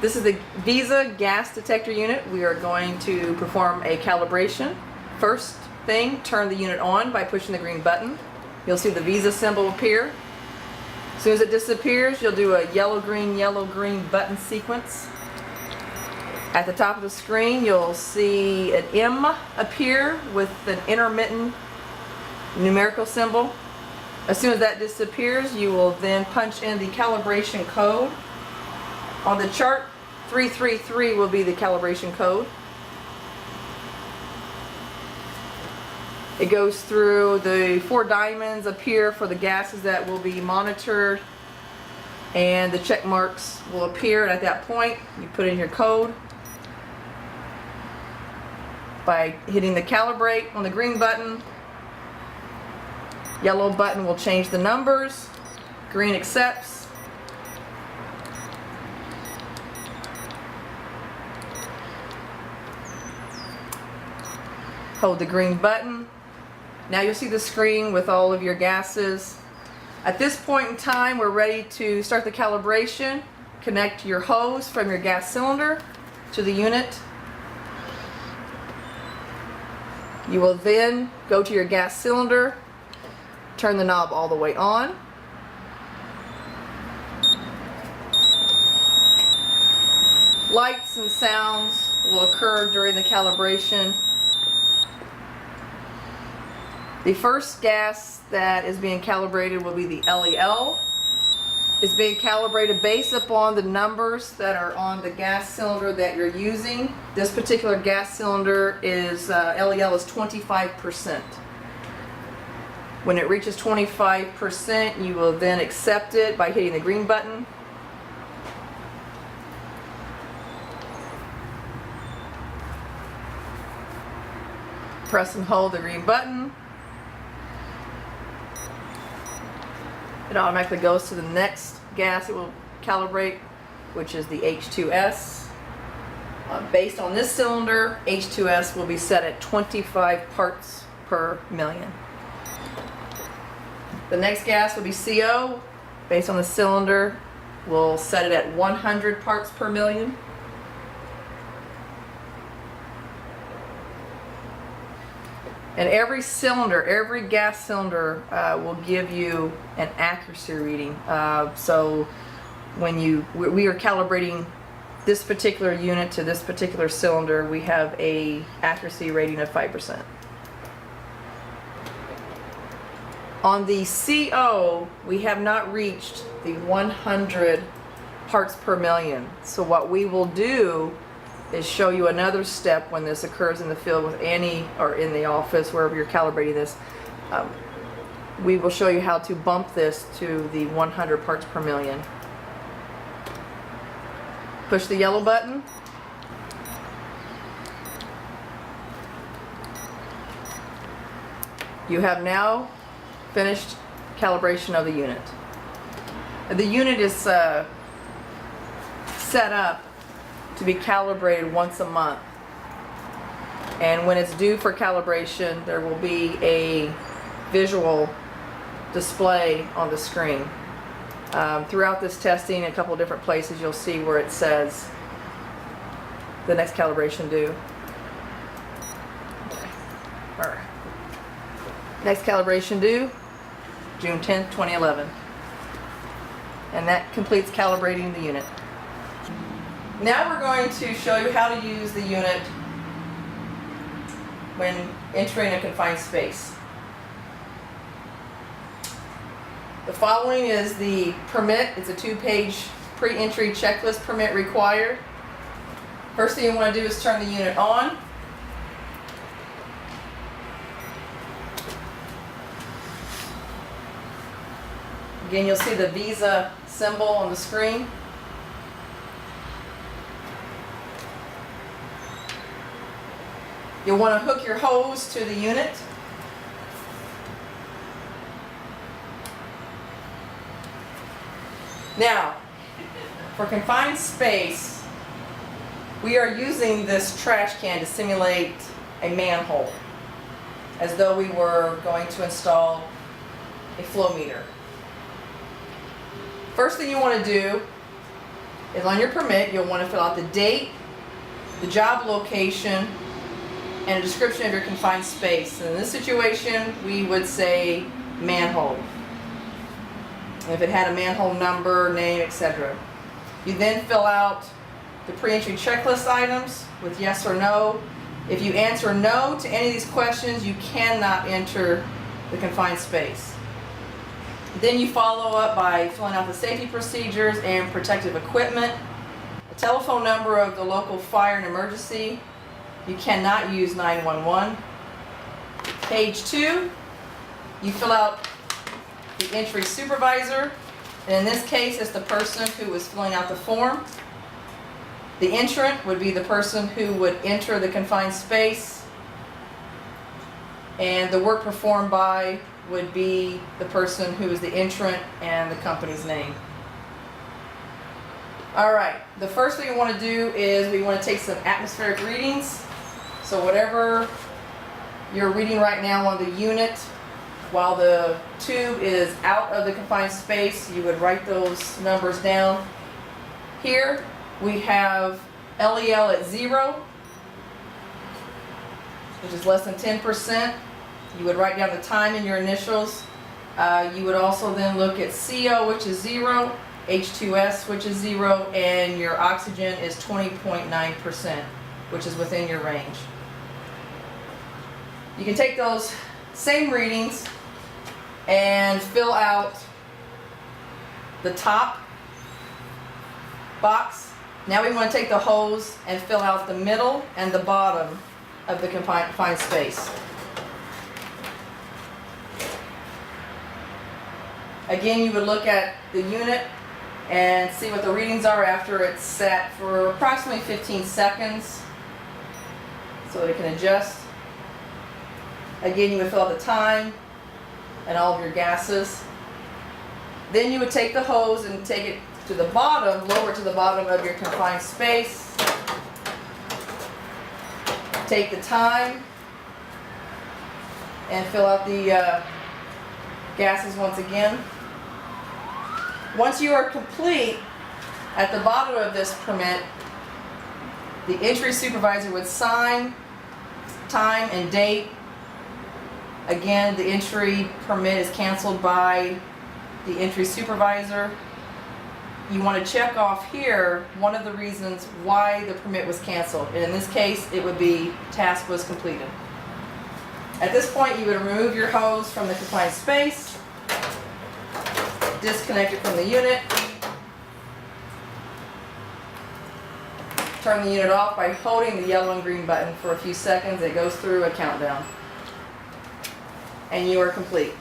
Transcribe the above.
This is the Visa Gas Detector unit. We are going to perform a calibration. First thing, turn the unit on by pushing the green button. You'll see the Visa symbol appear. As soon as it disappears, you'll do a yellow, green button sequence. At the top of the screen, you'll see an M appear with an intermittent numerical symbol. As soon as that disappears, you will then punch in the calibration code. On the chart, 333 will be the calibration code. It goes through the 4 diamonds appear for the gases that will be monitored, and the check marks will appear. And at that point, you put in your code by hitting the calibrate on the green button. Yellow button will change the numbers. Green accepts. Hold the green button. Now you'll see the screen with all of your gases. At this point in time, we're ready to start the calibration. Connect your hose from your gas cylinder to the unit. You will then go to your gas cylinder, turn the knob all the way on. Lights and sounds will occur during the calibration. The first gas that is being calibrated will be the LEL. It's being calibrated based upon the numbers that are on the gas cylinder that you're using. This particular gas cylinder is LEL is 25%. When it reaches 25%, you will then accept it by hitting the green button. Press and hold the green button. It automatically goes to the next gas it will calibrate, which is the H2S. Based on this cylinder, H2S will be set at 25 parts per million. The next gas will be CO. Based on the cylinder, we'll set it at 100 parts per million. And every cylinder, every gas cylinder will give you an accuracy reading. So when we are calibrating this particular unit to this particular cylinder, we have a accuracy rating of 5%. On the CO, we have not reached the 100 parts per million. So what we will do is show you another step when this occurs in the field with Annie, or in the office, wherever you're calibrating this. We will show you how to bump this to the 100 parts per million. Push the yellow button. You have now finished calibration of the unit. The unit is set up to be calibrated once a month, and when it's due for calibration, there will be a visual display on the screen. Throughout this testing, a couple of different places you'll see where it says the next calibration due. Okay. Next calibration due, June 10th, 2011. And that completes calibrating the unit. Now we're going to show you how to use the unit when entering a confined space. The following is the permit. It's a 2-page pre-entry checklist permit required. First thing you want to do is turn the unit on. Again, you'll see the Visa symbol on the screen. You'll want to hook your hose to the unit. Now, for confined space, we are using this trash can to simulate a manhole, as though we were going to install a flow meter. First thing you want to do is on your permit, you'll want to fill out the date, the job location, and a description of your confined space. And in this situation, we would say manhole. And if it had a manhole number, name, etc. You then fill out the pre-entry checklist items with yes or no. If you answer no to any of these questions, you cannot enter the confined space. Then you follow up by filling out the safety procedures and protective equipment, a telephone number of the local fire and emergency. You cannot use 911. Page 2, you fill out the entry supervisor, and in this case it's the person who is filling out the form. The entrant would be the person who would enter the confined space, and the work performed by would be the person who is the entrant and the company's name. Alright, the first thing we want to do is we want to take some atmospheric readings. So whatever you're reading right now on the unit, while the tube is out of the confined space, you would write those numbers down. Here we have LEL at 0, which is less than 10%. You would write down the time in your initials. You would also then look at CO, which is 0, H2S, which is 0, and your oxygen is 20.9%, which is within your range. You can take those same readings and fill out the top box. Now we want to take the hose and fill out the middle and the bottom of the confined space. Again, you would look at the unit and see what the readings are after it's sat for approximately 15 seconds so that it can adjust. Again, you would fill out the time and all of your gases. Then you would take the hose and take it to the bottom, lower to the bottom of your confined space. Take the time and fill out the gases once again. Once you are complete, at the bottom of this permit, the entry supervisor would sign time and date. Again, the entry permit is canceled by the entry supervisor. You want to check off here one of the reasons why the permit was canceled. And in this case, it would be task was completed. At this point, you would remove your hose from the confined space, disconnect it from the unit, turn the unit off by holding the yellow and green button for a few seconds. It goes through a countdown. And you are complete.